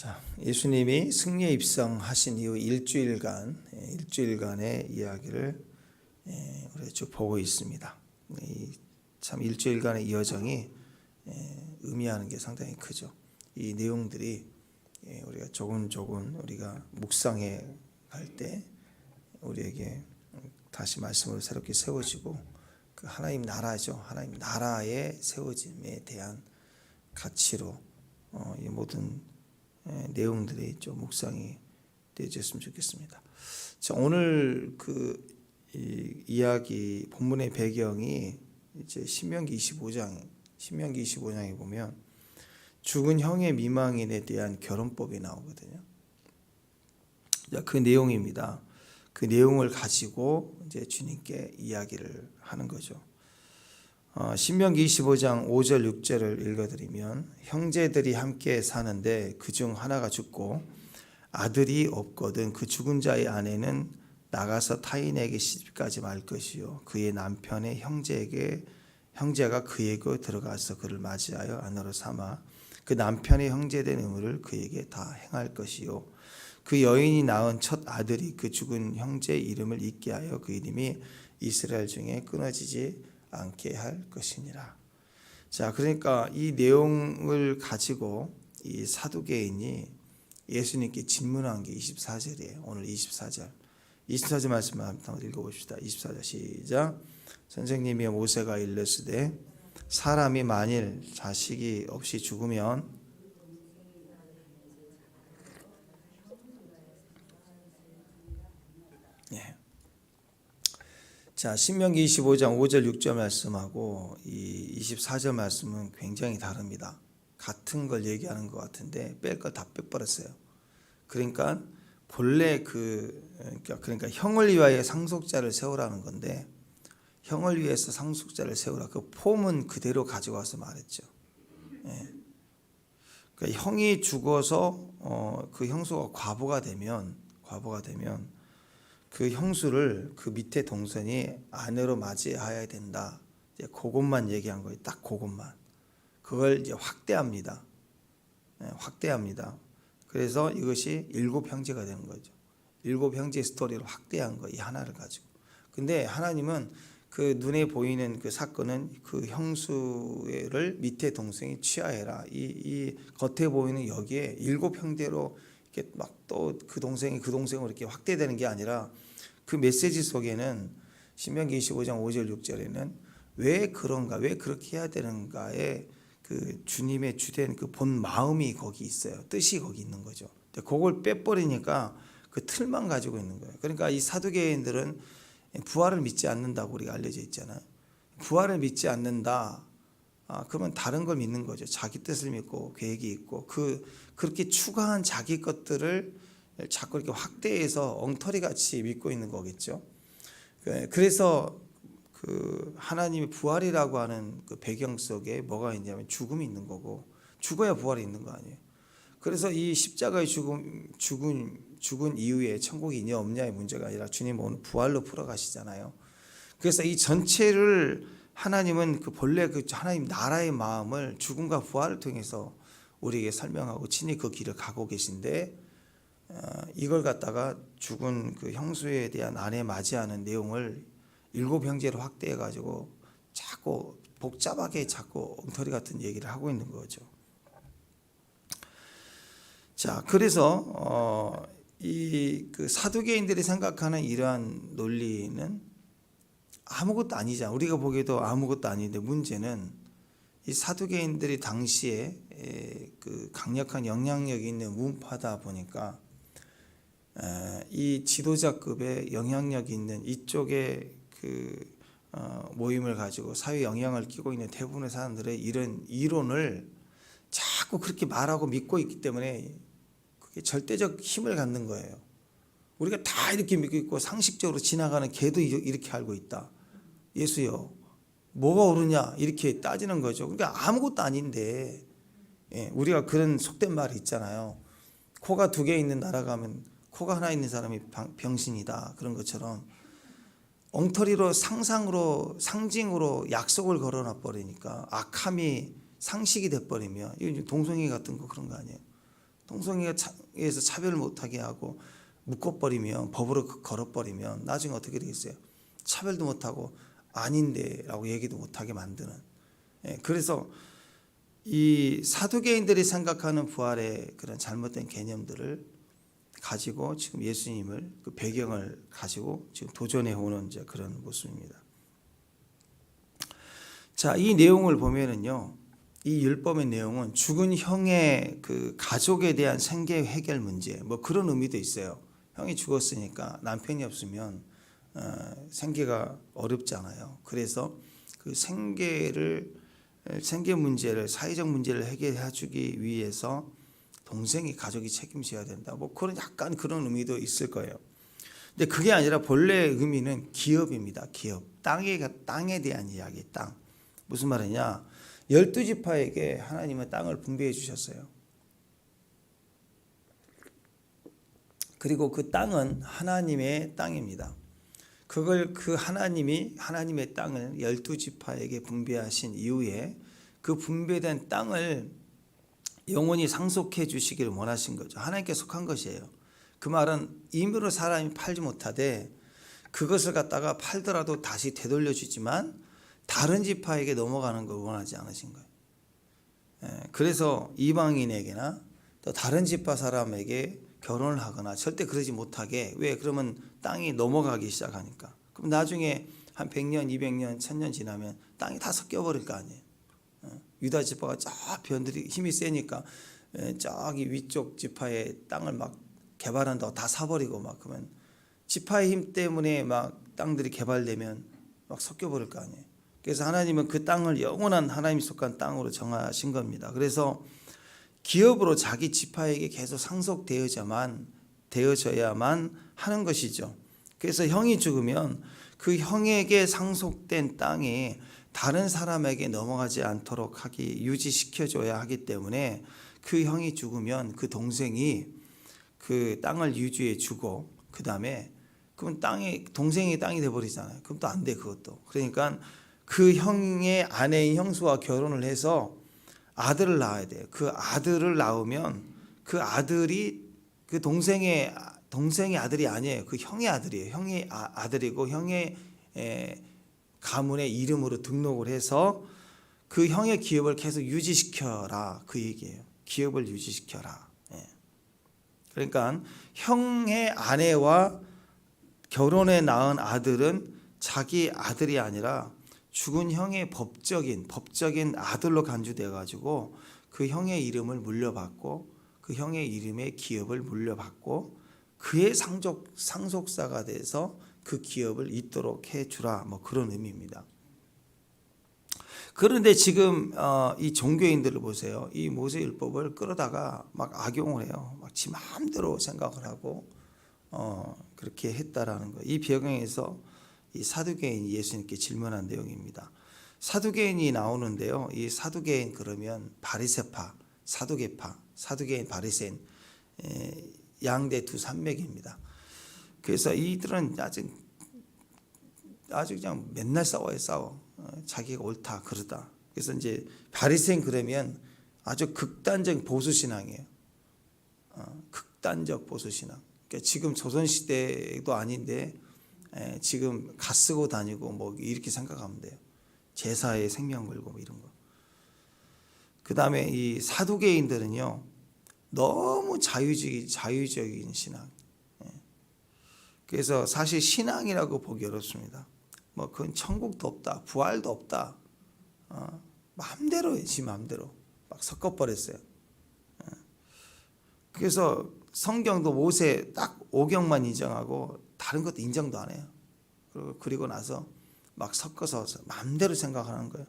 자, 예수님이 승리에 입성하신 이후 일주일간의 이야기를 우리가 쭉 보고 있습니다. 참 일주일간의 이 여정이 의미하는 게 상당히 크죠. 이 내용들이 우리가 조금 우리가 묵상해 갈 때 우리에게 다시 말씀으로 새롭게 세워지고 그 하나님 나라죠. 하나님 나라의 세워짐에 대한 가치로 이 모든 내용들이 좀 묵상이 되어졌으면 좋겠습니다. 자, 오늘 이 이야기 본문의 배경이 이제 신명기 25장에 보면 죽은 형의 미망인에 대한 결혼법이 나오거든요. 자, 그 내용입니다. 그 내용을 가지고 이제 주님께 이야기를 하는 거죠. 신명기 25장 5절 6절을 읽어드리면 형제들이 함께 사는데 그중 하나가 죽고 아들이 없거든 그 죽은 자의 아내는 나가서 타인에게 시집가지 말 것이요 그의 남편의 형제가 그에게 들어가서 그를 맞이하여 아내로 삼아 그 남편의 형제된 의무를 그에게 다 행할 것이요 그 여인이 낳은 첫 아들이 그 죽은 형제의 이름을 잊게 하여 그 이름이 이스라엘 중에 끊어지지 않게 할 것이니라. 자, 그러니까 이 내용을 가지고 이 사두개인이 예수님께 질문한 게 24절이에요. 오늘 24절 말씀 한번 읽어봅시다. 24절 시작. 선생님이 모세가 일렀으되 사람이 만일 자식이 없이 죽으면 자, 신명기 25장 5절 6절 말씀하고 이 24절 말씀은 굉장히 다릅니다. 같은 걸 얘기하는 것 같은데 뺄 걸 다 빼버렸어요. 그러니까 본래 그러니까 형을 위하여 상속자를 세우라는 건데 형을 위해서 상속자를 세우라. 그 폼은 그대로 가져와서 말했죠. 그러니까 형이 죽어서 그 형수가 과부가 되면 그 형수를 그 밑에 동생이 아내로 맞이해야 된다. 이제 그것만 얘기한 거예요. 딱 그것만. 그걸 이제 확대합니다. 확대합니다. 그래서 이것이 7형제가 되는 거죠. 7형제 스토리를 확대한 거예요. 이 하나를 가지고. 근데 하나님은 그 눈에 보이는 그 사건은 그 형수를 밑에 동생이 취하해라. 이 겉에 보이는 여기에 7형제로 이렇게 막 또 그 동생으로 이렇게 확대되는 게 아니라 그 메시지 속에는 신명기 25장 5절 6절에는 왜 그런가, 왜 그렇게 해야 되는가에 그 주님의 주된 그 본 마음이 거기 있어요. 뜻이 거기 있는 거죠. 그걸 빼버리니까 그 틀만 가지고 있는 거예요. 그러니까 이 사두개인들은 부활을 믿지 않는다고 우리가 알려져 있잖아요. 부활을 믿지 않는다. 그러면 다른 걸 믿는 거죠. 자기 뜻을 믿고 계획이 있고 그렇게 추가한 자기 것들을 자꾸 이렇게 확대해서 엉터리 같이 믿고 있는 거겠죠. 그래서 그 하나님의 부활이라고 하는 그 배경 속에 뭐가 있냐면 죽음이 있는 거고 죽어야 부활이 있는 거 아니에요. 그래서 이 십자가의 죽은 이후에 천국이 있냐 없냐의 문제가 아니라 주님은 오늘 부활로 풀어가시잖아요. 그래서 이 전체를 하나님은 그 본래 그 하나님 나라의 마음을 죽음과 부활을 통해서 우리에게 설명하고 친히 그 길을 가고 계신데 이걸 갖다가 죽은 그 형수에 대한 아내 맞이하는 내용을 7형제로 확대해 가지고 자꾸 복잡하게 자꾸 엉터리 같은 얘기를 하고 있는 거죠. 자, 그래서 이 그 사두개인들이 생각하는 이러한 논리는 아무것도 아니잖아. 우리가 보기에도 아무것도 아닌데 문제는 이 사두개인들이 당시에 그 강력한 영향력이 있는 문파다 보니까 이 지도자급의 영향력이 있는 이쪽의 그 모임을 가지고 사회 영향을 끼고 있는 대부분의 사람들의 이런 이론을 자꾸 그렇게 말하고 믿고 있기 때문에 그게 절대적 힘을 갖는 거예요. 우리가 다 이렇게 믿고 있고 상식적으로 지나가는 걔도 이렇게 알고 있다. 예수요, 뭐가 옳으냐 이렇게 따지는 거죠. 그러니까 아무것도 아닌데 우리가 그런 속된 말이 있잖아요. 코가 2개 있는 나라 가면 코가 하나 있는 사람이 병신이다. 그런 것처럼 엉터리로 상징으로 약속을 걸어놔 버리니까 악함이 상식이 돼버리면 이거 동성애 같은 거 그런 거 아니에요. 동성애에서 차별을 못하게 하고 묶어버리면, 법으로 걸어버리면 나중에 어떻게 되겠어요? 차별도 못하고 아닌데라고 얘기도 못하게 만드는. 그래서 이 사두개인들이 생각하는 부활의 그런 잘못된 개념들을 가지고 지금 예수님을 그 배경을 가지고 지금 도전해 오는 이제 그런 모습입니다. 자, 이 내용을 보면은요, 이 율법의 내용은 죽은 형의 그 가족에 대한 생계 해결 문제, 뭐 그런 의미도 있어요. 형이 죽었으니까 남편이 없으면 생계가 어렵잖아요. 그래서 그 생계 문제를, 사회적 문제를 해결해 주기 위해서 동생이, 가족이 책임져야 된다. 뭐 그런 약간 그런 의미도 있을 거예요. 근데 그게 아니라 본래 의미는 기업입니다. 기업. 땅에 대한 이야기, 땅. 무슨 말이냐? 12지파에게 하나님은 땅을 분배해 주셨어요. 그리고 그 땅은 하나님의 땅입니다. 그걸 그 하나님의 땅을 12지파에게 분배하신 이후에 그 분배된 땅을 영원히 상속해 주시기를 원하신 거죠. 하나님께 속한 것이에요. 그 말은 임으로 사람이 팔지 못하되 그것을 갖다가 팔더라도 다시 되돌려 주지만 다른 지파에게 넘어가는 걸 원하지 않으신 거예요. 그래서 이방인에게나 또 다른 지파 사람에게 결혼을 하거나 절대 그러지 못하게. 왜? 그러면 땅이 넘어가기 시작하니까. 그럼 나중에 한 100년, 200년, 1000년 지나면 땅이 다 섞여버릴 거 아니에요. 유다 지파가 쫙 변들이 힘이 세니까 저기 위쪽 지파의 땅을 막 개발한다고 다 사버리고 막 그러면 지파의 힘 때문에 막 땅들이 개발되면 막 섞여버릴 거 아니에요. 그래서 하나님은 그 땅을 영원한 하나님이 속한 땅으로 정하신 겁니다. 그래서 기업으로 자기 지파에게 계속 상속되어야만 하는 것이죠. 그래서 형이 죽으면 그 형에게 상속된 땅이 다른 사람에게 넘어가지 않도록 유지시켜줘야 하기 때문에 그 형이 죽으면 그 동생이 그 땅을 유지해 주고 그 다음에 그럼 동생이 땅이 돼버리잖아요. 그럼 또 안 돼, 그것도. 그러니까 그 형의 아내인 형수와 결혼을 해서 아들을 낳아야 돼요. 그 아들을 낳으면 그 아들이 그 동생의 아들이 아니에요. 그 형의 아들이에요. 형의 아들이고 형의 가문의 이름으로 등록을 해서 그 형의 기업을 계속 유지시켜라, 그 얘기예요. 기업을 유지시켜라. 그러니까 형의 아내와 결혼해 낳은 아들은 자기 아들이 아니라 죽은 형의 법적인 아들로 간주되어 가지고 그 형의 이름을 물려받고 그 형의 이름의 기업을 물려받고 그의 상속사가 돼서 그 기업을 잇도록 해주라, 뭐 그런 의미입니다. 그런데 지금 이 종교인들을 보세요. 이 모세율법을 끌어다가 막 악용을 해요. 막 지 마음대로 생각을 하고 그렇게 했다라는 거. 이 배경에서 이 사두개인이 예수님께 질문한 내용입니다. 사두개인이 나오는데요. 이 사두개인 그러면 바리새파, 사두개인, 바리새인 양대 두 산맥입니다. 그래서 이들은 아주 그냥 맨날 싸워. 자기가 옳다 그러다. 그래서 이제 바리새인 그러면 아주 극단적 보수 신앙이에요. 극단적 보수 신앙. 그러니까 지금 조선 시대도 아닌데 지금 가 쓰고 다니고 뭐 이렇게 생각하면 돼요. 제사에 생명 걸고 뭐 이런 거. 그 다음에 이 사두개인들은요 너무 자유적인 신앙. 그래서 사실 신앙이라고 보기 어렵습니다. 뭐 그건 천국도 없다, 부활도 없다. 마음대로 지 마음대로 막 섞어버렸어요. 그래서 성경도 모세 딱 5경만 인정하고 다른 것도 인정도 안 해요. 그리고 나서 막 섞어서 마음대로 생각하는 거예요.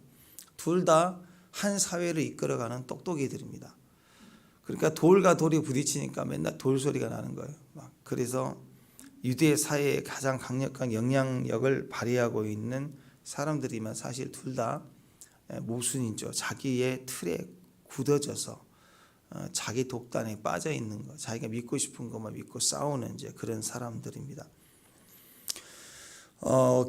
둘 다 한 사회를 이끌어가는 똑똑이들입니다. 그러니까 돌과 돌이 부딪히니까 맨날 돌 소리가 나는 거예요. 막 그래서 유대 사회에 가장 강력한 영향력을 발휘하고 있는 사람들이면 사실 둘 다 모순이죠. 자기의 틀에 굳어져서 자기 독단에 빠져 있는 거, 자기가 믿고 싶은 것만 믿고 싸우는 이제 그런 사람들입니다.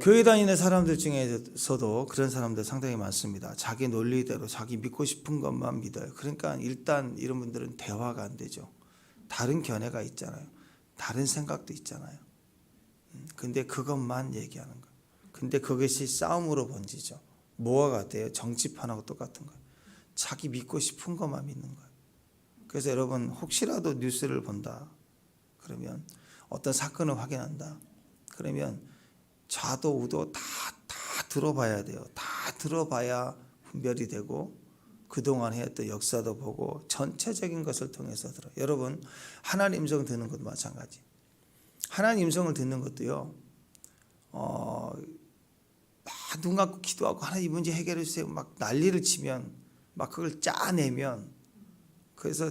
교회 다니는 사람들 중에서도 그런 사람들 상당히 많습니다. 자기 논리대로 자기 믿고 싶은 것만 믿어요. 그러니까 일단 이런 분들은 대화가 안 되죠. 다른 견해가 있잖아요. 다른 생각도 있잖아요. 근데 그것만 얘기하는 거예요. 근데 그것이 싸움으로 번지죠. 뭐와 같아요? 정치판하고 똑같은 거예요. 자기 믿고 싶은 것만 믿는 거예요. 그래서 여러분 혹시라도 뉴스를 본다 그러면 어떤 사건을 확인한다 그러면 좌도 우도 다 들어봐야 돼요. 다 들어봐야 분별이 되고 그동안 해왔던 역사도 보고 전체적인 것을 통해서 들어요. 여러분 하나님 음성 듣는 것도 마찬가지. 하나님 음성을 듣는 것도요. 막 눈 감고 기도하고 하나님 이 문제 해결해 주세요. 막 난리를 치면 막 그걸 짜내면 그래서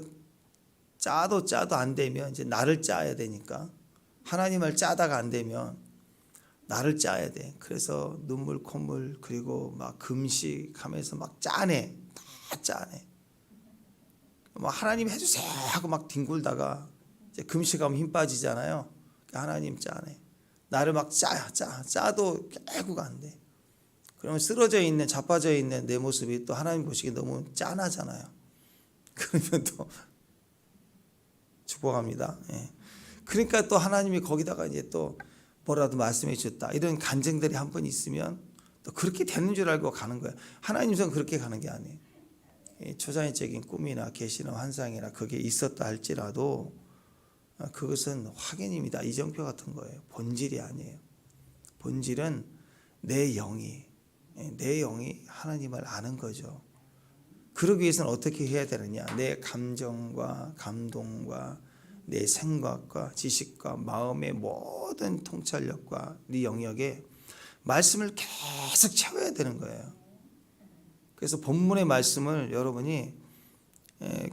짜도 안 되면 이제 나를 짜야 되니까 하나님을 짜다가 안 되면 나를 짜야 돼. 그래서 눈물 콧물 그리고 막 금식하면서 막 짜내. 다 짜내. 막 하나님 해주세요 하고 막 뒹굴다가 이제 금식하면 힘 빠지잖아요. 하나님 짜내. 나를 막 짜도 결국 안 돼. 그러면 쓰러져 있는 자빠져 있는 내 모습이 또 하나님 보시기에 너무 짠하잖아요. 그러면 또 축복합니다. 예. 그러니까 또 하나님이 거기다가 이제 또 뭐라도 말씀해 주셨다. 이런 간증들이 한 번 있으면 또 그렇게 되는 줄 알고 가는 거예요. 하나님 선 그렇게 가는 게 아니에요. 초자연적인 꿈이나 계시나 환상이나 그게 있었다 할지라도 그것은 확인입니다. 이정표 같은 거예요. 본질이 아니에요. 본질은 내 영이 하나님을 아는 거죠. 그러기 위해서는 어떻게 해야 되느냐? 내 감정과 감동과 내 생각과 지식과 마음의 모든 통찰력과 네 영역에 말씀을 계속 채워야 되는 거예요. 그래서 본문의 말씀을 여러분이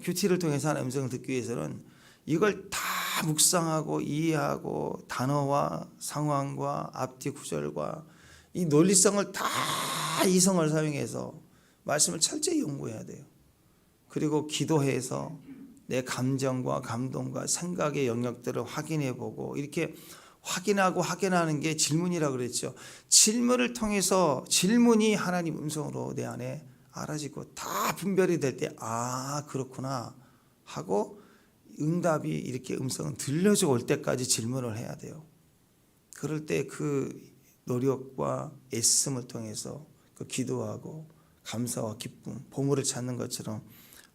큐티를 통해서 하는 음성을 듣기 위해서는 이걸 다 묵상하고 이해하고 단어와 상황과 앞뒤 구절과 이 논리성을 다 이성을 사용해서 말씀을 철저히 연구해야 돼요. 그리고 기도해서 내 감정과 감동과 생각의 영역들을 확인해보고 이렇게 확인하고 확인하는 게 질문이라고 그랬죠. 질문을 통해서 질문이 하나님 음성으로 내 안에 알아지고 다 분별이 될 때 그렇구나 하고 응답이 이렇게 음성은 들려져 올 때까지 질문을 해야 돼요. 그럴 때 그 노력과 애씀을 통해서 그 기도하고 감사와 기쁨, 보물을 찾는 것처럼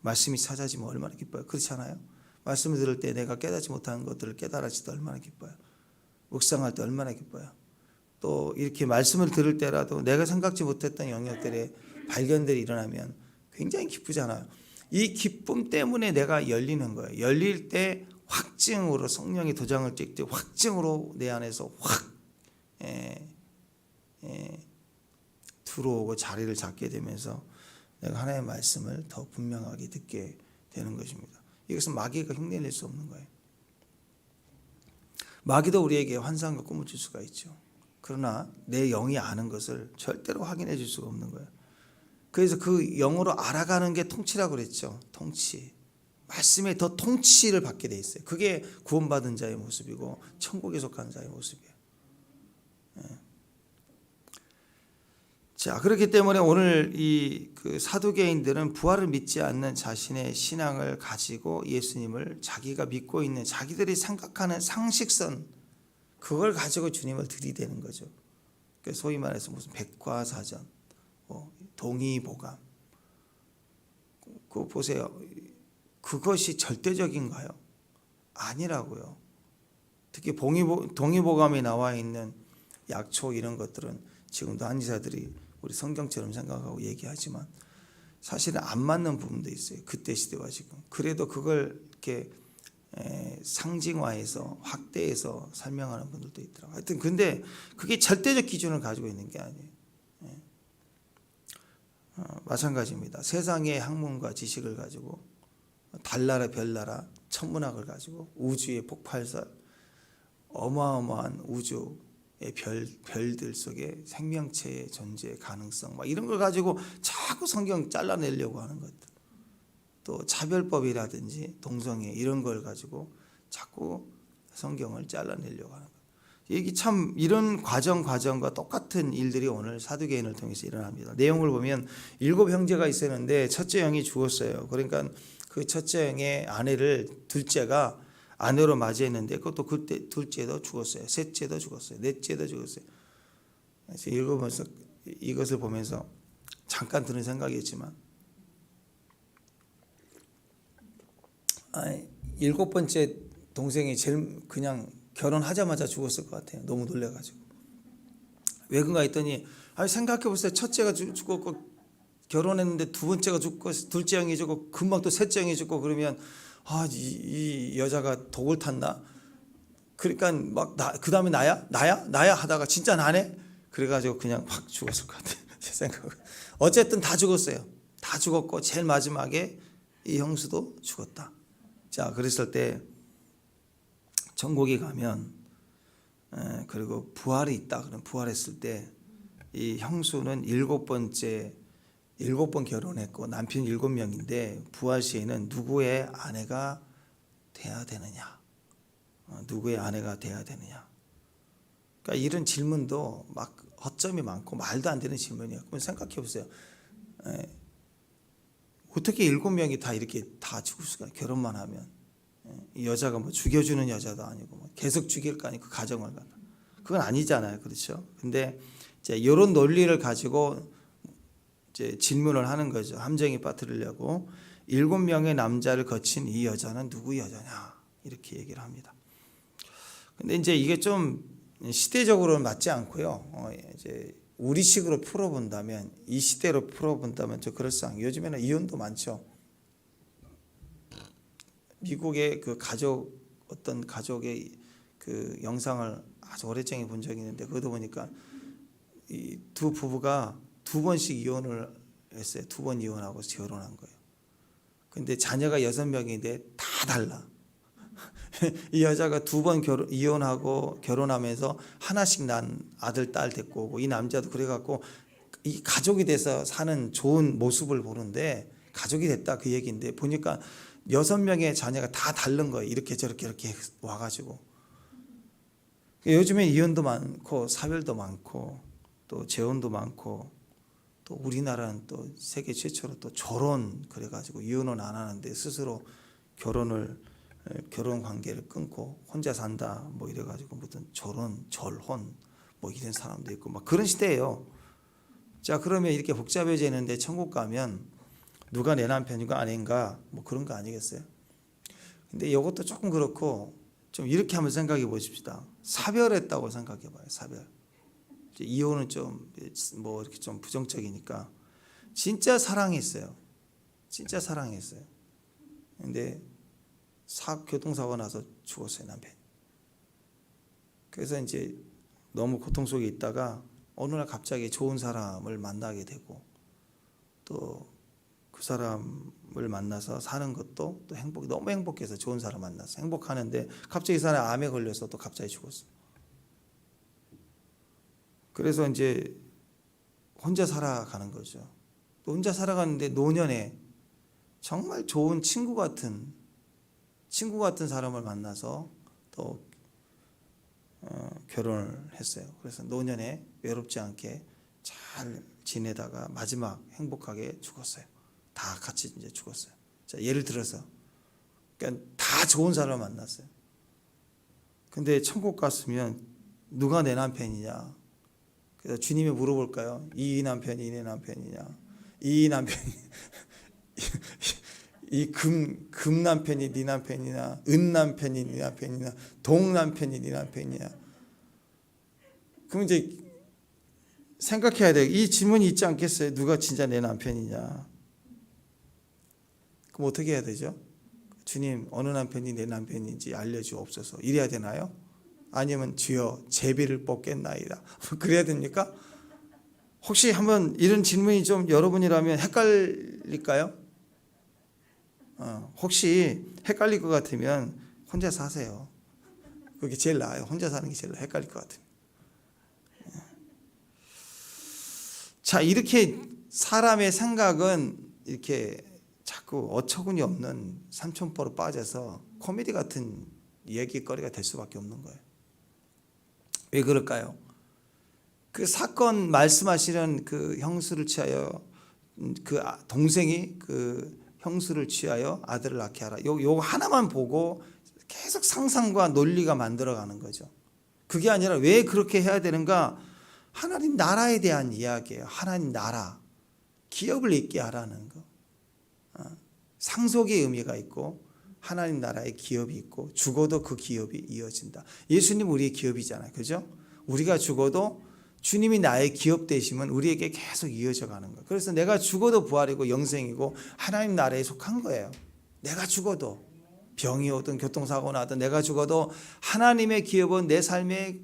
말씀이 찾아지면 얼마나 기뻐요. 그렇지 않아요? 말씀을 들을 때 내가 깨닫지 못하는 것들을 깨달아질 때 얼마나 기뻐요. 묵상할 때 얼마나 기뻐요. 또 이렇게 말씀을 들을 때라도 내가 생각지 못했던 영역들의 발견들이 일어나면 굉장히 기쁘잖아요. 이 기쁨 때문에 내가 열리는 거예요. 열릴 때 확증으로 성령이 도장을 찍을 때 확증으로 내 안에서 확 들어오고 자리를 잡게 되면서 내가 하나님의 말씀을 더 분명하게 듣게 되는 것입니다. 이것은 마귀가 흉내낼 수 없는 거예요. 마귀도 우리에게 환상과 꿈을 줄 수가 있죠. 그러나 내 영이 아는 것을 절대로 확인해 줄 수가 없는 거예요. 그래서 그 영으로 알아가는 게 통치라고 그랬죠. 통치. 말씀에 더 통치를 받게 돼 있어요. 그게 구원받은 자의 모습이고 천국에 속한 자의 모습이에요. 자, 그렇기 때문에 오늘 그 사두개인들은 부활을 믿지 않는 자신의 신앙을 가지고 예수님을 자기가 믿고 있는 자기들이 생각하는 상식선 그걸 가지고 주님을 들이대는 거죠. 소위 말해서 무슨 백과사전, 동의보감. 그거 보세요. 그것이 절대적인가요? 아니라고요. 특히 동의보감에 나와 있는 약초 이런 것들은 지금도 한의사들이 우리 성경처럼 생각하고 얘기하지만 사실은 안 맞는 부분도 있어요. 그때 시대와 지금. 그래도 그걸 이렇게 상징화해서 확대해서 설명하는 분들도 있더라고요. 하여튼 근데 그게 절대적 기준을 가지고 있는 게 아니에요. 마찬가지입니다. 세상의 학문과 지식을 가지고 달나라 별나라 천문학을 가지고 우주의 폭발설 어마어마한 우주의 별들 속에 생명체의 존재 가능성 막 이런 걸 가지고 자꾸 성경 잘라내려고 하는 것들 또 차별법이라든지 동성애 이런 걸 가지고 자꾸 성경을 잘라내려고 하는 것. 이게 참 이런 과정과 똑같은 일들이 오늘 사두개인을 통해서 일어납니다. 내용을 보면 7 형제가 있었는데 첫째 형이 죽었어요. 그러니까 그 첫째 형의 아내를 둘째가 아내로 맞이했는데 그것도 그때 둘째도 죽었어요. 셋째도 죽었어요. 넷째도 죽었어요. 그래서 읽으면서 이것을 보면서 잠깐 드는 생각이었지만 일곱 번째 동생이 제일 그냥 결혼하자마자 죽었을 것 같아요. 너무 놀래가지고. 왜 그런가 했더니 생각해보세요. 첫째가 죽었고 결혼했는데 두 번째가 죽고 둘째 형이 죽고 금방 또 셋째 형이 죽고 그러면 이 여자가 독을 탔나? 그러니까 막 그 다음에 나야 하다가 진짜 나네? 그래가지고 그냥 확 죽었을 것 같아요. 제 생각은. 어쨌든 다 죽었어요. 다 죽었고 제일 마지막에 이 형수도 죽었다. 자, 그랬을 때 천국에 가면 그리고 부활이 있다. 그럼 부활했을 때 이 형수는 7번 결혼했고 남편 7명인데 부활 시에는 누구의 아내가 돼야 되느냐? 누구의 아내가 돼야 되느냐? 그러니까 이런 질문도 막 허점이 많고 말도 안 되는 질문이에요. 그럼 생각해 보세요. 어떻게 7명이 다 이렇게 다 죽을 수가? 결혼만 하면 이 여자가 뭐 죽여주는 여자도 아니고 뭐 계속 죽일 거 아니고 가정을 갖다. 그건 아니잖아요, 그렇죠? 근데 이제 이런 논리를 가지고 이제 질문을 하는 거죠. 함정에 빠뜨리려고 7명의 남자를 거친 이 여자는 누구 여자냐 이렇게 얘기를 합니다. 근데 이제 이게 좀 시대적으로는 맞지 않고요. 이제 우리식으로 풀어본다면 이 시대로 풀어본다면 좀 그럴싸한. 요즘에는 이혼도 많죠. 미국의 그 어떤 가족의 그 영상을 아주 오래전에 본 적이 있는데 그것도 보니까 이 두 부부가 2번씩 이혼을 했어요. 2번 이혼하고 결혼한 거예요. 근데 자녀가 6명인데 다 달라. 이 여자가 2번 이혼하고 결혼하면서 하나씩 난 아들, 딸 데리고 오고 이 남자도 그래갖고 이 가족이 돼서 사는 좋은 모습을 보는데 가족이 됐다 그 얘기인데 보니까 6명의 자녀가 다 다른 거예요. 이렇게 저렇게 이렇게 와가지고. 요즘에 이혼도 많고 사별도 많고 또 재혼도 많고 또 우리나라는 또 세계 최초로 또 결혼 그래가지고 이혼은 안 하는데 스스로 결혼 관계를 끊고 혼자 산다 뭐 이래가지고 무슨 절혼 뭐 이런 사람도 있고 막 그런 시대예요. 자, 그러면 이렇게 복잡해지는데 천국 가면 누가 내 남편인가 아닌가 뭐 그런 거 아니겠어요? 근데 이것도 조금 그렇고 좀 이렇게 한번 생각해 보십시다. 사별했다고 생각해 봐요. 사별. 이혼은 좀 뭐 이렇게 좀 부정적이니까 진짜 사랑했어요. 진짜 사랑했어요. 근데 교통사고 나서 죽었어요, 남편이. 그래서 이제 너무 고통 속에 있다가 어느 날 갑자기 좋은 사람을 만나게 되고 또 그 사람을 만나서 사는 것도 또 너무 행복해서 좋은 사람 만나서 행복하는데 갑자기 이 사람이 암에 걸려서 또 갑자기 죽었어요. 그래서 이제 혼자 살아가는 거죠. 또 혼자 살아가는데 노년에 정말 좋은 친구 같은 사람을 만나서 또 결혼을 했어요. 그래서 노년에 외롭지 않게 잘 지내다가 마지막 행복하게 죽었어요. 다 같이 이제 죽었어요. 자, 예를 들어서 그러니까 다 좋은 사람을 만났어요. 근데 천국 갔으면 누가 내 남편이냐? 그래서 주님이 물어볼까요? 이 남편이 내 남편이냐? 이 남편이 이 금 남편이 네 남편이냐? 은 남편이 네 남편이냐? 동 남편이 네 남편이냐? 그럼 이제 생각해야 돼요. 이 질문이 있지 않겠어요? 누가 진짜 내 남편이냐? 그럼 어떻게 해야 되죠? 주님, 어느 남편이 내 남편인지 알려주옵소서. 이래야 되나요? 아니면 주여 제비를 뽑겠나이다. 그래야 됩니까? 혹시 한번 이런 질문이 좀 여러분이라면 헷갈릴까요? 혹시 헷갈릴 것 같으면 혼자 사세요. 그게 제일 나아요. 혼자 사는 게 제일 헷갈릴 것 같아요. 자, 이렇게 사람의 생각은 이렇게 자꾸 어처구니 없는 삼천포로 빠져서 코미디 같은 얘기거리가 될 수밖에 없는 거예요. 왜 그럴까요? 그 사건 말씀하시는 그 형수를 취하여 그 동생이 그 형수를 취하여 아들을 낳게 하라. 요 하나만 보고 계속 상상과 논리가 만들어가는 거죠. 그게 아니라 왜 그렇게 해야 되는가? 하나님 나라에 대한 이야기예요. 하나님 나라, 기업을 있게 하라는 거. 상속의 의미가 있고 하나님 나라의 기업이 있고 죽어도 그 기업이 이어진다. 예수님 우리의 기업이잖아요. 그죠? 우리가 죽어도 주님이 나의 기업 되시면 우리에게 계속 이어져 가는 거예요. 그래서 내가 죽어도 부활이고 영생이고 하나님 나라에 속한 거예요. 내가 죽어도 병이 오든 교통사고 나든 내가 죽어도 하나님의 기업은 내 삶에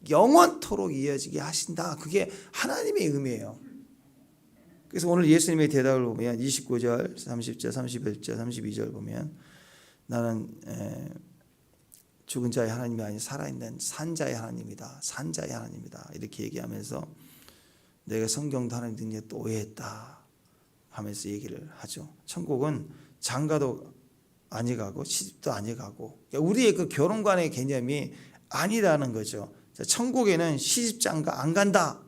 영원토록 이어지게 하신다. 그게 하나님의 의미예요. 그래서 오늘 예수님의 대답을 보면 29절, 30절, 31절, 32절 보면 나는 죽은 자의 하나님이 아닌 살아있는 산자의 하나님이다. 산자의 하나님이다. 이렇게 얘기하면서 내가 성경도 하나님 능력에 또 오해했다 하면서 얘기를 하죠. 천국은 장가도 아니 가고 시집도 아니 가고 그러니까 우리의 그 결혼관의 개념이 아니라는 거죠. 천국에는 시집장가 안 간다.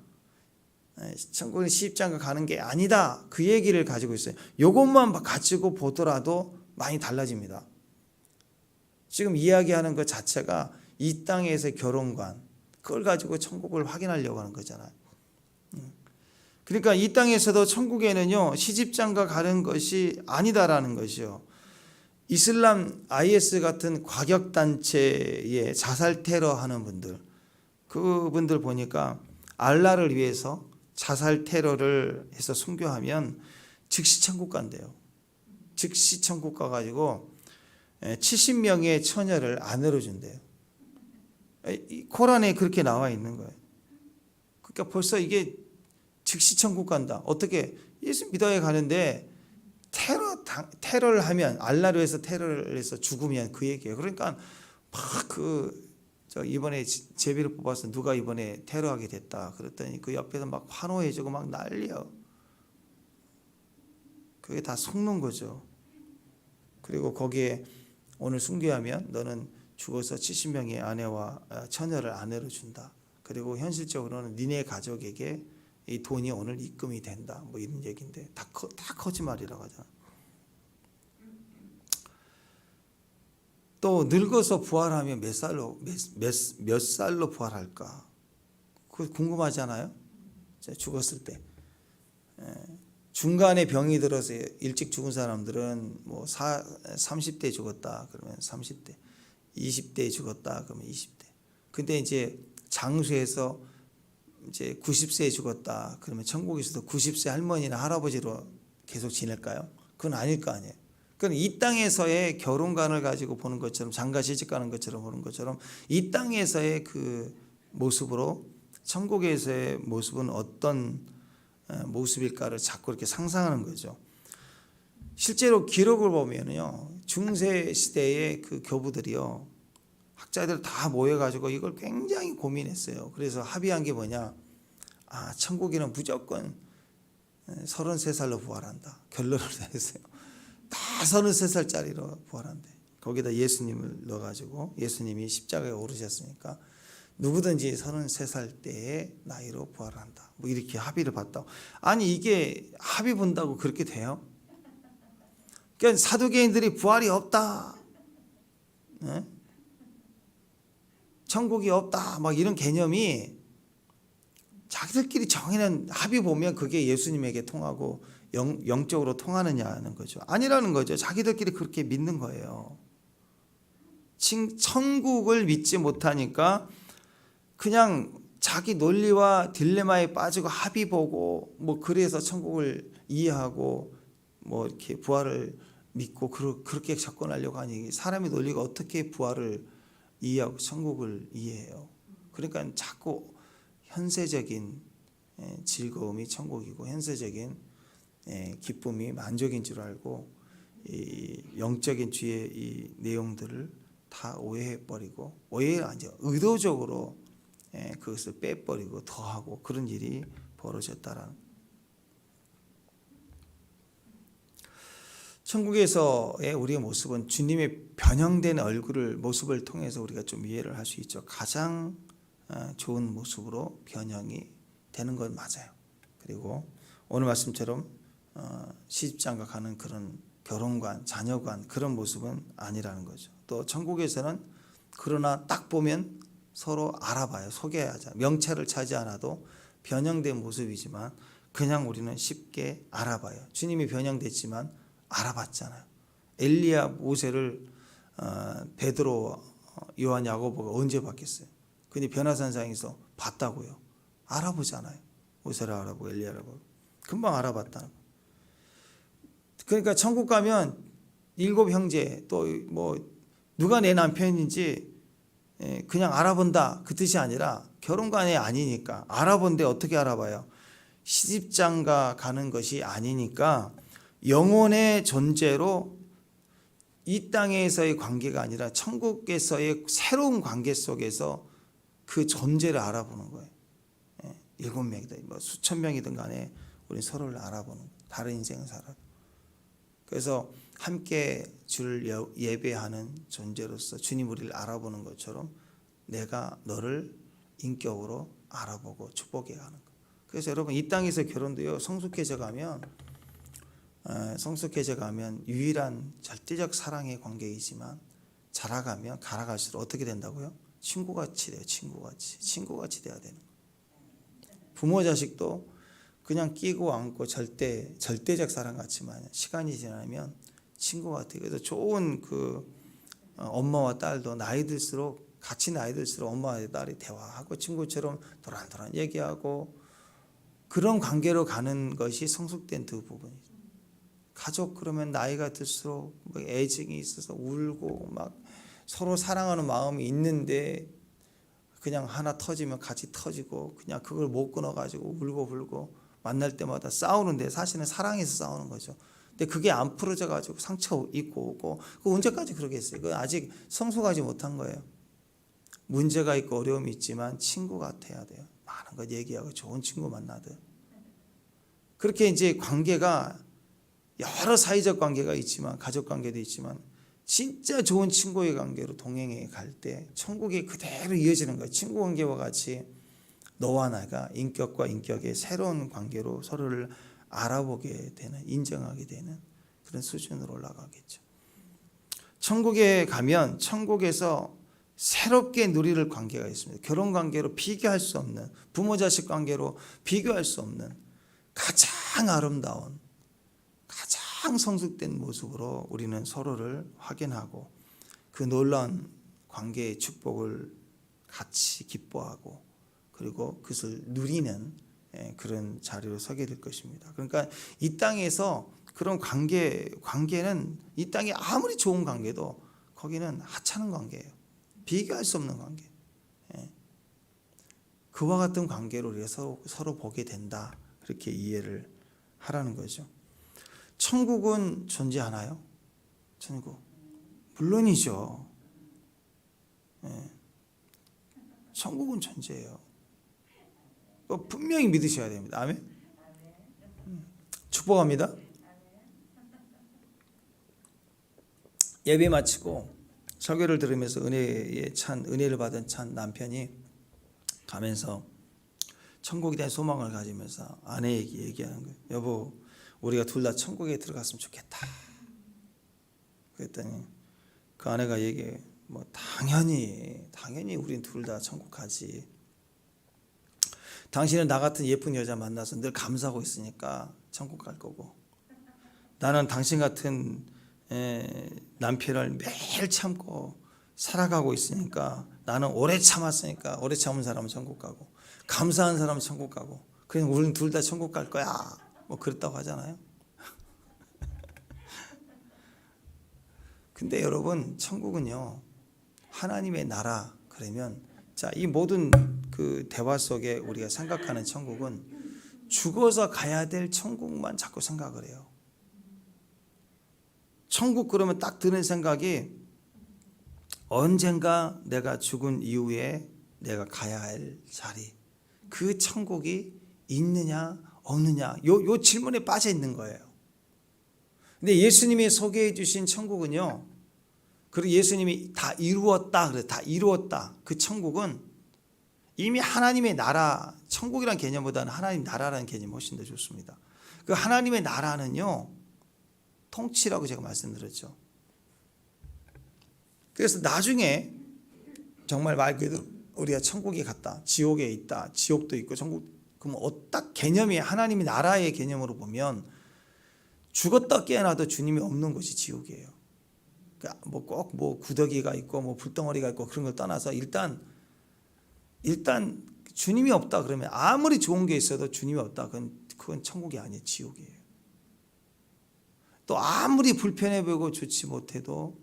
천국은 시집장가 가는 게 아니다. 그 얘기를 가지고 있어요. 이것만 가지고 보더라도 많이 달라집니다. 지금 이야기하는 것 자체가 이 땅에서의 결혼관, 그걸 가지고 천국을 확인하려고 하는 거잖아요. 그러니까 이 땅에서도 천국에는요 시집장가 가는 것이 아니다라는 것이요. 이슬람 IS 같은 과격단체에 자살 테러 하는 분들, 그분들 보니까 알라를 위해서 자살 테러를 해서 순교하면 즉시 천국 간대요. 즉시 천국 가가지고 70명의 처녀를 아내로 준대요. 코란에 그렇게 나와 있는 거예요. 그러니까 벌써 이게 즉시 천국 간다. 어떻게 예수 믿어야 가는데 테러를 하면 알라로 해서 테러를 해서 죽으면 그 얘기예요. 그러니까 막 이번에 제비를 뽑아서 누가 이번에 테러하게 됐다 그랬더니 그 옆에서 막 환호해주고 막 난리요. 그게 다 속는 거죠. 그리고 거기에 오늘 순교하면 너는 죽어서 70명의 아내와 처녀를 아내로 준다. 그리고 현실적으로는 니네 가족에게 이 돈이 오늘 입금이 된다. 뭐 이런 얘기인데 다 거짓말이라고 하잖아. 또 늙어서 부활하면 몇 살로 부활할까? 그거 궁금하잖아요. 죽었을 때 중간에 병이 들어서 일찍 죽은 사람들은 뭐 30대 죽었다 그러면 30대, 20대에 죽었다 그러면 20대. 근데 이제 장수해서 이제 90세에 죽었다 그러면 천국에서도 90세 할머니나 할아버지로 계속 지낼까요? 그건 아닐 거 아니에요. 그러니까 이 땅에서의 결혼관을 가지고 보는 것처럼 장가 시집 가는 것처럼 보는 것처럼 이 땅에서의 그 모습으로 천국에서의 모습은 어떤 모습일까를 자꾸 이렇게 상상하는 거죠. 실제로 기록을 보면요, 중세 시대의 그 교부들이요, 학자들 다 모여가지고 이걸 굉장히 고민했어요. 그래서 합의한 게 뭐냐? 천국에는 무조건 33살로 부활한다. 결론을 내렸어요. 다 33살짜리로 부활한대. 거기다 예수님을 넣어가지고 예수님이 십자가에 오르셨으니까 누구든지 33살 때의 나이로 부활한다. 뭐 이렇게 합의를 봤다. 아니 이게 합의 본다고 그렇게 돼요? 그러니까 사두개인들이 부활이 없다. 네? 천국이 없다. 막 이런 개념이 자기들끼리 정해낸 합의 보면 그게 예수님에게 통하고 영적으로 통하느냐는 거죠. 아니라는 거죠. 자기들끼리 그렇게 믿는 거예요. 천국을 믿지 못하니까 그냥 자기 논리와 딜레마에 빠지고 합의 보고 뭐 그래서 천국을 이해하고 뭐 이렇게 부활을 믿고 그렇게 접근하려고 하니 사람의 논리가 어떻게 부활을 이해하고 천국을 이해해요. 그러니까 자꾸 현세적인 즐거움이 천국이고 현세적인 기쁨이 만족인 줄 알고 이 영적인 주의 이 내용들을 다 오해해버리고 오해가 아니죠. 의도적으로 그것을 빼버리고 더하고 그런 일이 벌어졌다라는. 천국에서의 우리의 모습은 주님의 변형된 모습을 통해서 우리가 좀 이해를 할 수 있죠. 가장 좋은 모습으로 변형이 되는 건 맞아요. 그리고 오늘 말씀처럼 시집장가 가는 그런 결혼관, 자녀관 그런 모습은 아니라는 거죠. 또 천국에서는 그러나 딱 보면 서로 알아봐요. 소개하자. 명찰을 차지 않아도 변형된 모습이지만 그냥 우리는 쉽게 알아봐요. 주님이 변형됐지만 알아봤잖아요. 엘리야 모세를 베드로, 요한, 야고보가 언제 봤겠어요? 근데 변화산상에서 봤다고요. 알아보잖아요. 모세를 알아보고 엘리야를 알아보고 금방 알아봤다는 거예요. 그러니까 천국 가면 7 형제 또 뭐 누가 내 남편인지 그냥 알아본다 그 뜻이 아니라 결혼관이 아니니까. 알아본데 어떻게 알아봐요? 시집장가 가는 것이 아니니까 영혼의 존재로 이 땅에서의 관계가 아니라 천국에서의 새로운 관계 속에서 그 존재를 알아보는 거예요. 7명이든 뭐 수천 명이든 간에 우리 서로를 알아보는 거예요. 다른 인생을 살아요. 그래서 함께 주를 예배하는 존재로서 주님 우리를 알아보는 것처럼 내가 너를 인격으로 알아보고 축복해 가는 거예요. 그래서 여러분 이 땅에서 결혼도요 성숙해져 가면 유일한 절대적 사랑의 관계이지만 자라가면 갈아갈수록 어떻게 된다고요? 친구같이 돼요. 친구같이 돼야 되는 거예요. 부모 자식도 그냥 끼고 안고 절대적 사랑 같지만 시간이 지나면 친구 같아요. 그래서 좋은 엄마와 딸도 나이 들수록 엄마와 딸이 대화하고 친구처럼 도란도란 얘기하고 그런 관계로 가는 것이 성숙된 두 부분이죠. 가족 그러면 나이가 들수록 애증이 있어서 울고 막 서로 사랑하는 마음이 있는데 그냥 하나 터지면 같이 터지고 그냥 그걸 못 끊어가지고 울고 불고 만날 때마다 싸우는데 사실은 사랑해서 싸우는 거죠. 근데 그게 안 풀어져 가지고 상처 있고 오고 그 언제까지 그러겠어요? 그 아직 성숙하지 못한 거예요. 문제가 있고 어려움이 있지만 친구 같아야 돼요. 많은 것 얘기하고 좋은 친구 만나듯. 그렇게 이제 관계가 여러 사회적 관계가 있지만 가족 관계도 있지만 진짜 좋은 친구의 관계로 동행해 갈 때 천국이 그대로 이어지는 거예요. 친구 관계와 같이 너와 나가 인격과 인격의 새로운 관계로 서로를 알아보게 되는, 인정하게 되는 그런 수준으로 올라가겠죠. 천국에 가면 천국에서 새롭게 누릴 관계가 있습니다. 결혼 관계로 비교할 수 없는, 부모 자식 관계로 비교할 수 없는 가장 아름다운, 가장 성숙된 모습으로 우리는 서로를 확인하고 그 놀라운 관계의 축복을 같이 기뻐하고 그리고 그것을 누리는 그런 자리로 서게 될 것입니다. 그러니까 이 땅에서 그런 관계는 이 땅에 아무리 좋은 관계도 거기는 하찮은 관계예요. 비교할 수 없는 관계. 그와 같은 관계로 우리가 서로 보게 된다. 그렇게 이해를 하라는 거죠. 천국은 존재하나요? 천국. 물론이죠. 천국은 존재해요. 분명히 믿으셔야 됩니다. 아멘. 축복합니다. 예배 마치고 설교를 들으면서 은혜를 받은 찬 남편이 가면서 천국에 대한 소망을 가지면서 아내에게 얘기하는 거예요. 여보, 우리가 둘 다 천국에 들어갔으면 좋겠다. 그랬더니 그 아내가 얘기해, 뭐 당연히 우린 둘 다 천국 가지. 당신은 나 같은 예쁜 여자 만나서 늘 감사하고 있으니까 천국 갈 거고, 나는 당신 같은 남편을 매일 참고 살아가고 있으니까 나는 오래 참았으니까 오래 참은 사람은 천국 가고 감사한 사람은 천국 가고 그냥 우리는 둘 다 천국 갈 거야. 뭐 그랬다고 하잖아요. 근데 여러분 천국은요 하나님의 나라 그러면 자, 이 모든 그 대화 속에 우리가 생각하는 천국은 죽어서 가야 될 천국만 자꾸 생각을 해요. 천국 그러면 딱 드는 생각이 언젠가 내가 죽은 이후에 내가 가야 할 자리, 그 천국이 있느냐 없느냐 요 질문에 빠져 있는 거예요. 근데 예수님이 소개해 주신 천국은요, 그리고 예수님이 다 이루었다 그래, 다 이루었다. 그 천국은 이미 하나님의 나라, 천국이라는 개념보다는 하나님 나라라는 개념이 훨씬 더 좋습니다. 그 하나님의 나라는요 통치라고 제가 말씀드렸죠. 그래서 나중에 정말 말 그대로 우리가 천국에 갔다, 지옥에 있다, 지옥도 있고 천국, 그럼 딱 개념이 하나님의 나라의 개념으로 보면 죽었다 깨어나도 주님이 없는 곳이 지옥이에요. 그러니까 뭐 꼭 뭐 구더기가 있고 뭐 불덩어리가 있고 그런 걸 떠나서 일단 주님이 없다 그러면 아무리 좋은 게 있어도 주님이 없다 그건 천국이 아니에요, 지옥이에요. 또 아무리 불편해 보이고 좋지 못해도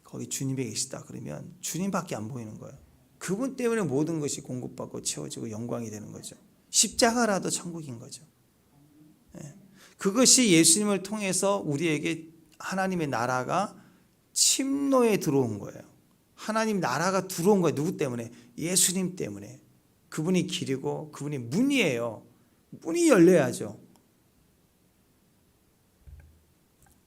거기 주님이 계시다 그러면 주님밖에 안 보이는 거예요. 그분 때문에 모든 것이 공급받고 채워지고 영광이 되는 거죠. 십자가라도 천국인 거죠. 그것이 예수님을 통해서 우리에게 하나님의 나라가 침노에 들어온 거예요. 하나님 나라가 들어온 거예요. 누구 때문에? 예수님 때문에. 그분이 길이고 그분이 문이에요. 문이 열려야죠.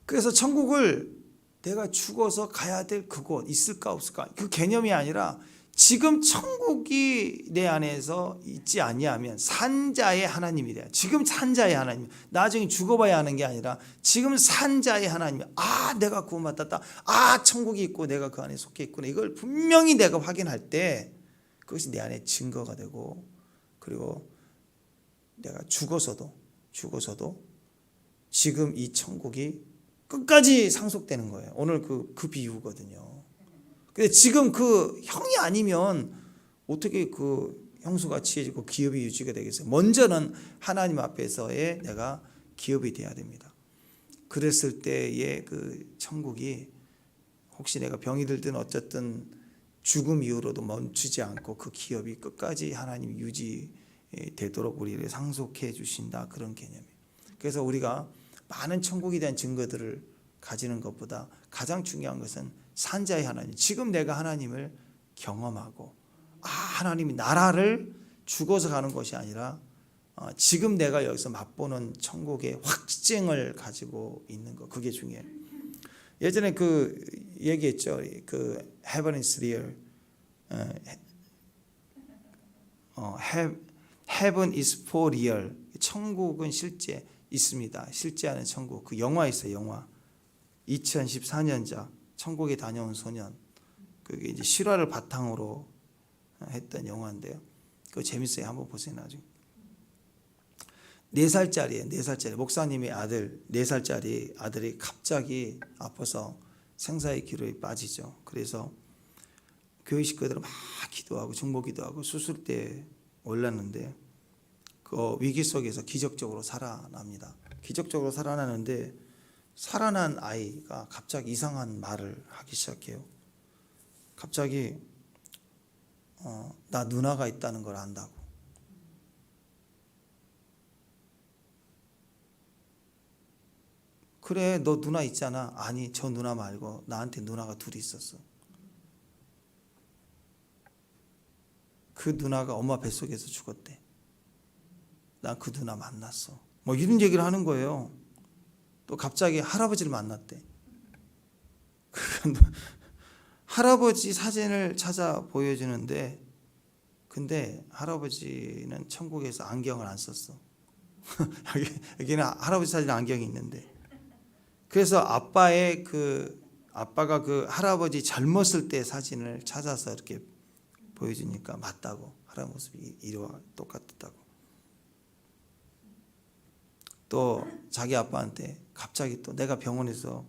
그래서 천국을 내가 죽어서 가야 될 그곳 있을까 없을까 그 개념이 아니라 지금 천국이 내 안에서 있지 아니하면 산자의 하나님이 돼요. 지금 산자의 하나님, 나중에 죽어봐야 하는 게 아니라 지금 산자의 하나님. 내가 구원받았다. 천국이 있고 내가 그 안에 속해 있구나. 이걸 분명히 내가 확인할 때 그것이 내 안에 증거가 되고, 그리고 내가 죽어서도 지금 이 천국이 끝까지 상속되는 거예요. 오늘 그 비유거든요. 근데 지금 그 형이 아니면 어떻게 그 형수가 취해지고 기업이 유지가 되겠어요? 먼저는 하나님 앞에서의 내가 기업이 돼야 됩니다. 그랬을 때의 그 천국이 혹시 내가 병이 들든 어쨌든 죽음 이후로도 멈추지 않고 그 기업이 끝까지 하나님이 유지되도록 우리를 상속해 주신다, 그런 개념이에요. 그래서 우리가 많은 천국에 대한 증거들을 가지는 것보다 가장 중요한 것은 산자의 하나님, 지금 내가 하나님을 경험하고 하나님이 나라를 죽어서 가는 것이 아니라 지금 내가 여기서 맛보는 천국의 확증을 가지고 있는 것, 그게 중요해요. 예전에 그 얘기했죠. 그 Heaven is real, Heaven is for real. 천국은 실제 있습니다. 실제하는 천국. 그 영화 있어요. 영화 2014년작 천국에 다녀온 소년. 그게 이제 실화를 바탕으로 했던 영화인데요. 그거 재밌어요. 한번 보세요. 나중에. 4살짜리예요. 4살짜리 목사님의 아들, 4살짜리 아들이 갑자기 아파서 생사의 기로에 빠지죠. 그래서 교회 식구들은 막 기도하고 중보기도하고 수술대에 올랐는데 그 위기 속에서 기적적으로 살아납니다. 기적적으로 살아나는데 살아난 아이가 갑자기 이상한 말을 하기 시작해요. 갑자기 나 누나가 있다는 걸 안다고. 그래, 너 누나 있잖아. 아니, 저 누나 말고 나한테 누나가 둘이 있었어. 그 누나가 엄마 뱃속에서 죽었대. 난 그 누나 만났어. 뭐 이런 얘기를 하는 거예요. 또 갑자기 할아버지를 만났대. 할아버지 사진을 찾아 보여주는데, 근데 할아버지는 천국에서 안경을 안 썼어. 여기는 할아버지 사진 안경이 있는데, 그래서 아빠가 그 할아버지 젊었을 때 사진을 찾아서 이렇게 보여주니까 맞다고, 할아버지 모습이 이와 똑같았다고. 또 자기 아빠한테 갑자기 또 내가 병원에서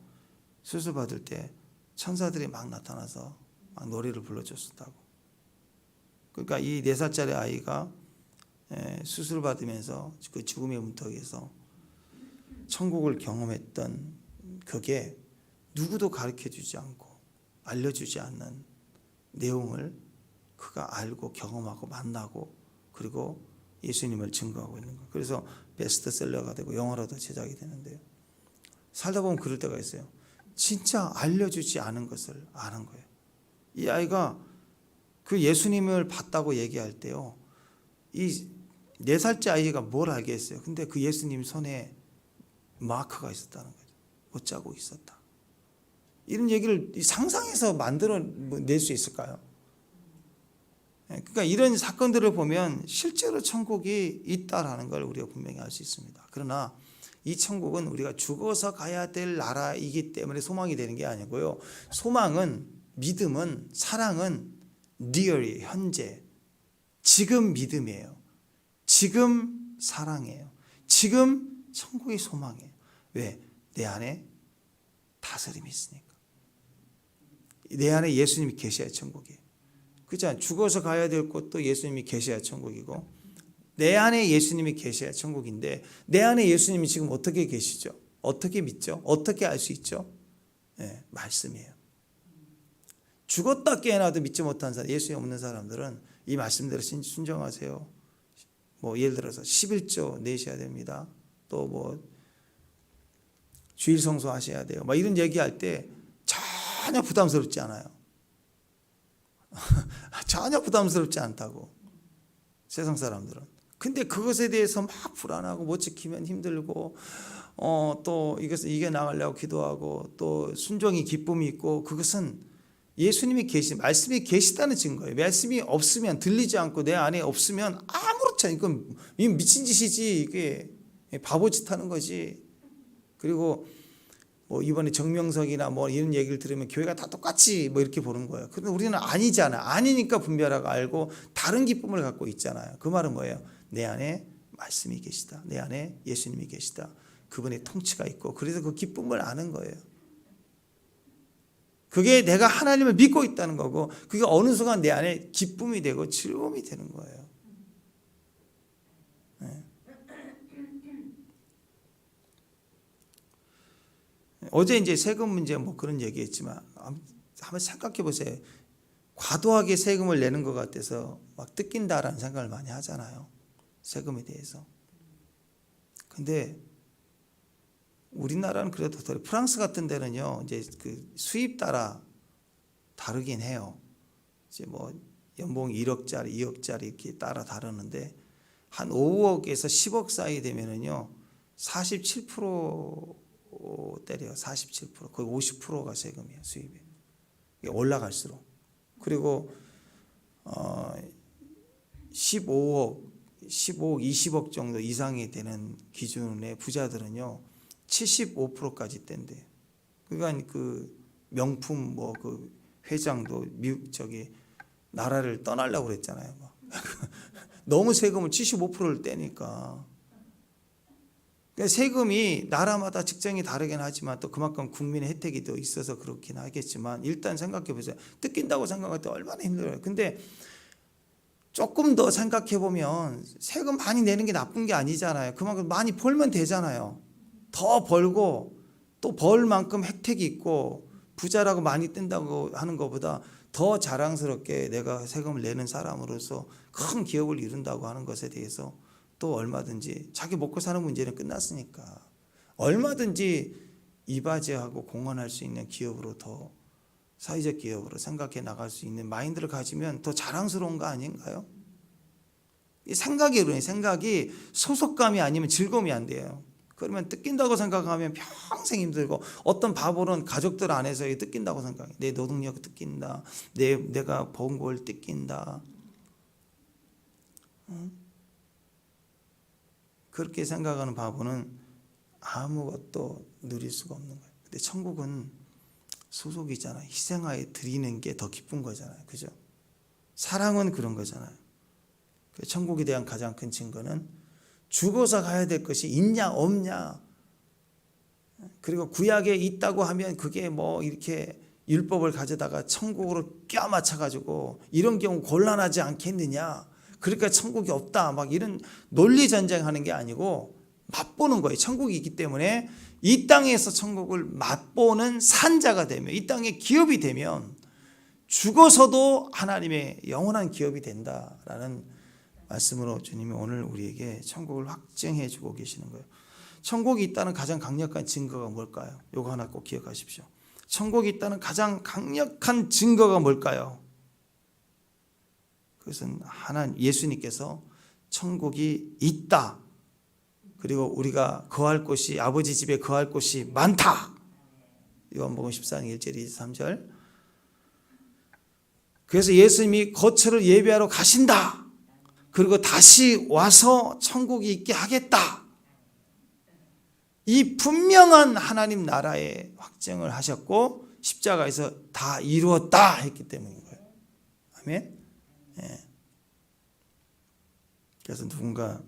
수술 받을 때 천사들이 막 나타나서 막 노래를 불러줬었다고. 그러니까 이 4살짜리 아이가 수술 받으면서 그 죽음의 문턱에서 천국을 경험했던 그게 누구도 가르쳐주지 않고 알려주지 않는 내용을 그가 알고 경험하고 만나고 그리고 예수님을 증거하고 있는 거예요. 그래서 베스트셀러가 되고 영화로도 제작이 되는데요. 살다 보면 그럴 때가 있어요. 진짜 알려주지 않은 것을 아는 거예요. 이 아이가 그 예수님을 봤다고 얘기할 때요, 이 4살째 아이가 뭘 알겠어요. 근데 그 예수님 손에 마크가 있었다는 거죠. 못자국 있었다. 이런 얘기를 상상해서 만들어낼 수 있을까요? 그러니까 이런 사건들을 보면 실제로 천국이 있다라는 걸 우리가 분명히 알 수 있습니다. 그러나 이 천국은 우리가 죽어서 가야 될 나라이기 때문에 소망이 되는 게 아니고요. 소망은, 믿음은, 사랑은 리얼이 현재, 지금 믿음이에요. 지금 사랑이에요. 지금 천국의 소망이에요. 왜? 내 안에 다스림이 있으니까. 내 안에 예수님이 계셔야 천국이에요. 그렇잖아요. 죽어서 가야 될 곳도 예수님이 계셔야 천국이고, 내 안에 예수님이 계셔야 천국인데, 내 안에 예수님이 지금 어떻게 계시죠? 어떻게 믿죠? 어떻게 알 수 있죠? 네, 말씀이에요. 죽었다 깨어나도 믿지 못한 사람, 예수님 없는 사람들은 이 말씀대로 순종하세요. 뭐 예를 들어서 11조 내셔야 됩니다. 또 뭐 주일 성수하셔야 돼요. 막 이런 얘기할 때 전혀 부담스럽지 않아요. 전혀 부담스럽지 않다고, 세상 사람들은. 근데 그것에 대해서 막 불안하고 못 지키면 힘들고 또 이것을 이겨나가려고 기도하고 또 순종이 기쁨이 있고, 그것은 예수님이 말씀이 계시다는 증거예요. 말씀이 없으면, 들리지 않고 내 안에 없으면 아무렇지 않아요. 이건 미친 짓이지, 이게 바보짓 하는 거지. 그리고 뭐 이번에 정명석이나 뭐 이런 얘기를 들으면 교회가 다 똑같이 뭐 이렇게 보는 거예요. 근데 우리는 아니잖아. 아니니까 분별하고 알고 다른 기쁨을 갖고 있잖아요. 그 말은 뭐예요? 내 안에 말씀이 계시다. 내 안에 예수님이 계시다. 그분의 통치가 있고, 그래서 그 기쁨을 아는 거예요. 그게 내가 하나님을 믿고 있다는 거고, 그게 어느 순간 내 안에 기쁨이 되고 즐거움이 되는 거예요. 네. 어제 이제 세금 문제 뭐 그런 얘기했지만 한번 생각해 보세요. 과도하게 세금을 내는 것 같아서 막 뜯긴다라는 생각을 많이 하잖아요. 세금에 대해서. 근데 우리나라는 그래도 덜, 프랑스 같은 데는요, 이제 그 수입 따라 다르긴 해요. 이제 뭐 연봉 1억짜리, 2억짜리 이렇게 따라 다르는데, 한 5억에서 10억 사이 되면은요, 47% 때려요. 47%. 거의 50%가 세금이에요, 수입이. 올라갈수록. 그리고 15억, 20억 정도 이상이 되는 기준의 부자들은요, 75%까지 뗀대요. 그러니까 그 명품 뭐 그 회장도 나라를 떠나려고 그랬잖아요. 너무 세금을 75%를 떼니까. 그러니까 세금이 나라마다 직장이 다르긴 하지만 또 그만큼 국민의 혜택이 더 있어서 그렇긴 하겠지만, 일단 생각해 보세요. 뜯긴다고 생각할 때 얼마나 힘들어요. 근데 조금 더 생각해 보면 세금 많이 내는 게 나쁜 게 아니잖아요. 그만큼 많이 벌면 되잖아요. 더 벌고 또 벌 만큼 혜택이 있고, 부자라고 많이 뜬다고 하는 것보다 더 자랑스럽게 내가 세금을 내는 사람으로서 큰 기업을 이룬다고 하는 것에 대해서 또 얼마든지, 자기 먹고 사는 문제는 끝났으니까 얼마든지 이바지하고 공헌할 수 있는 기업으로, 더 사회적 기업으로 생각해 나갈 수 있는 마인드를 가지면 더 자랑스러운 거 아닌가요? 이 생각이 소속감이 아니면 즐거움이 안 돼요. 그러면 뜯긴다고 생각하면 평생 힘들고, 어떤 바보는 가족들 안에서 뜯긴다고 생각해. 내 노동력 뜯긴다. 내가 번 걸 뜯긴다. 그렇게 생각하는 바보는 아무것도 누릴 수가 없는 거예요. 근데 천국은 소속이잖아요. 희생하여 드리는 게 더 기쁜 거잖아요. 그죠? 사랑은 그런 거잖아요. 천국에 대한 가장 큰 증거는 죽어서 가야 될 것이 있냐 없냐, 그리고 구약에 있다고 하면 그게 뭐 이렇게 율법을 가져다가 천국으로 껴맞춰 가지고 이런 경우 곤란하지 않겠느냐, 그러니까 천국이 없다, 막 이런 논리 전쟁하는 게 아니고 맛보는 거예요. 천국이 있기 때문에 이 땅에서 천국을 맛보는 산자가 되면, 이 땅의 기업이 되면 죽어서도 하나님의 영원한 기업이 된다라는 말씀으로 주님이 오늘 우리에게 천국을 확증해 주고 계시는 거예요. 천국이 있다는 가장 강력한 증거가 뭘까요? 이거 하나 꼭 기억하십시오. 천국이 있다는 가장 강력한 증거가 뭘까요? 그것은 예수님께서 천국이 있다, 그리고 우리가 거할 곳이, 아버지 집에 거할 곳이 많다. 요한복음 14장 1절 2절 3절. 그래서 예수님이 거처를 예비하러 가신다. 그리고 다시 와서 천국이 있게 하겠다. 이 분명한 하나님 나라의 확정을 하셨고 십자가에서 다 이루었다 했기 때문인 거예요. 아멘. 예. 그래서 누군가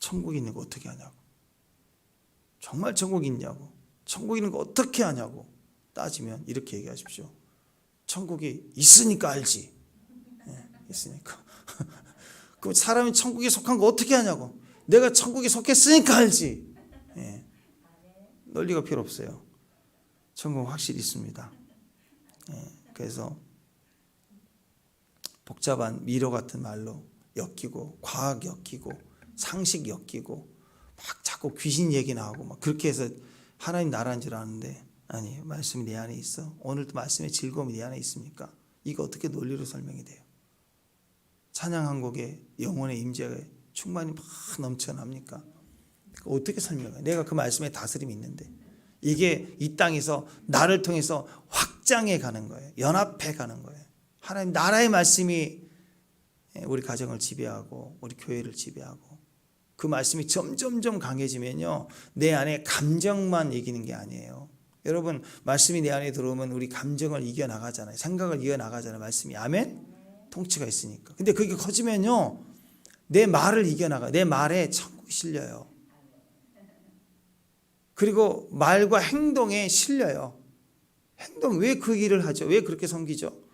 천국이 있는 거 어떻게 하냐고, 정말 천국이 있냐고, 천국이 있는 거 어떻게 하냐고 따지면 이렇게 얘기하십시오. 천국이 있으니까 알지. 예, 있으니까. 그럼 사람이 천국에 속한 거 어떻게 하냐고, 내가 천국에 속했으니까 알지. 예. 논리가 필요 없어요. 천국 확실히 있습니다. 예. 그래서 복잡한 미로 같은 말로 엮이고 과학 엮이고 상식 엮이고 막 자꾸 귀신 얘기 나오고 막 그렇게 해서 하나님 나라인 줄 아는데, 아니, 말씀이 내 안에 있어. 오늘도 말씀의 즐거움이 내 안에 있습니까? 이거 어떻게 논리로 설명이 돼요? 찬양 한 곡에 영혼의 임재가 충만히 막 넘쳐납니까? 어떻게 설명해? 내가 그 말씀에 다스림이 있는데 이게 이 땅에서 나를 통해서 확장해 가는 거예요. 연합해 가는 거예요. 하나님 나라의 말씀이 우리 가정을 지배하고 우리 교회를 지배하고, 그 말씀이 점점점 강해지면요, 내 안에 감정만 이기는 게 아니에요. 여러분, 말씀이 내 안에 들어오면 우리 감정을 이겨나가잖아요. 생각을 이겨나가잖아요. 말씀이. 아멘? 통치가 있으니까. 근데 그게 커지면요, 내 말을 이겨나가. 내 말에 천국이 실려요. 그리고 말과 행동에 실려요. 행동, 왜 그 일을 하죠? 왜 그렇게 섬기죠?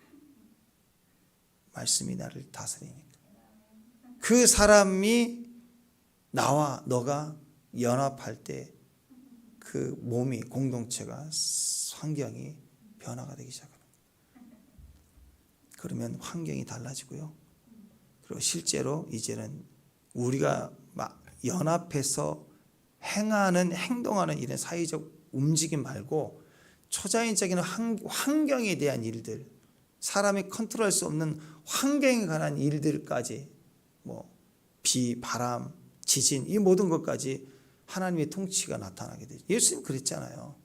말씀이 나를 다스리니까. 그 사람이 나와 너가 연합할 때 그 몸이, 공동체가, 환경이 변화가 되기 시작합니다. 그러면 환경이 달라지고요. 그리고 실제로 이제는 우리가 막 연합해서 행하는, 행동하는 이런 사회적 움직임 말고 초자연적인 환경에 대한 일들, 사람이 컨트롤할 수 없는 환경에 관한 일들까지, 뭐 비, 바람, 지진, 이 모든 것까지 하나님의 통치가 나타나게 되죠. 예수님 그랬잖아요.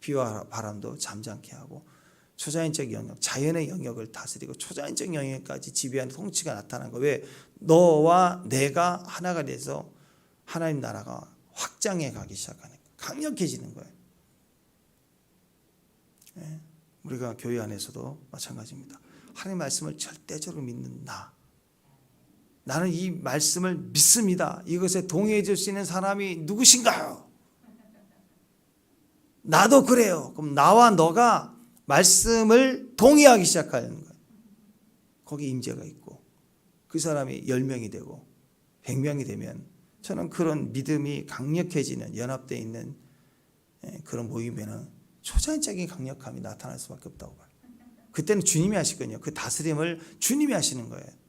비와 바람도 잠잠케 하고 초자연적 영역, 자연의 영역을 다스리고 초자연적 영역까지 지배하는 통치가 나타난 거. 왜? 너와 내가 하나가 돼서 하나님 나라가 확장해 가기 시작하는 거예요. 강력해지는 거예요. 네. 우리가 교회 안에서도 마찬가지입니다. 하나님의 말씀을 절대적으로 믿는 나는 이 말씀을 믿습니다. 이것에 동의해 줄 수 있는 사람이 누구신가요? 나도 그래요. 그럼 나와 너가 말씀을 동의하기 시작하는 거예요. 거기 임재가 있고 그 사람이 10명이 되고 100명이 되면, 저는 그런 믿음이 강력해지는, 연합되어 있는 그런 모임에는 초자연적인 강력함이 나타날 수밖에 없다고 봐요. 그때는 주님이 하시거든요. 그 다스림을 주님이 하시는 거예요.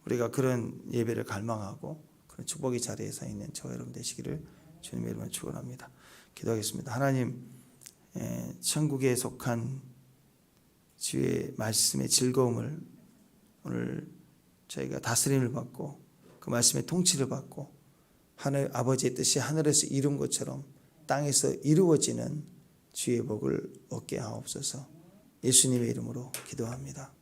우리가 그런 예배를 갈망하고 그런 축복의 자리에 서 있는 저와 여러분 되시기를 주님의 이름으로 축원합니다. 기도하겠습니다. 하나님, 천국에 속한 주의 말씀의 즐거움을 오늘 저희가 다스림을 받고 그 말씀의 통치를 받고 하늘 아버지의 뜻이 하늘에서 이룬 것처럼 땅에서 이루어지는 주의 복을 얻게 하옵소서. 예수님의 이름으로 기도합니다.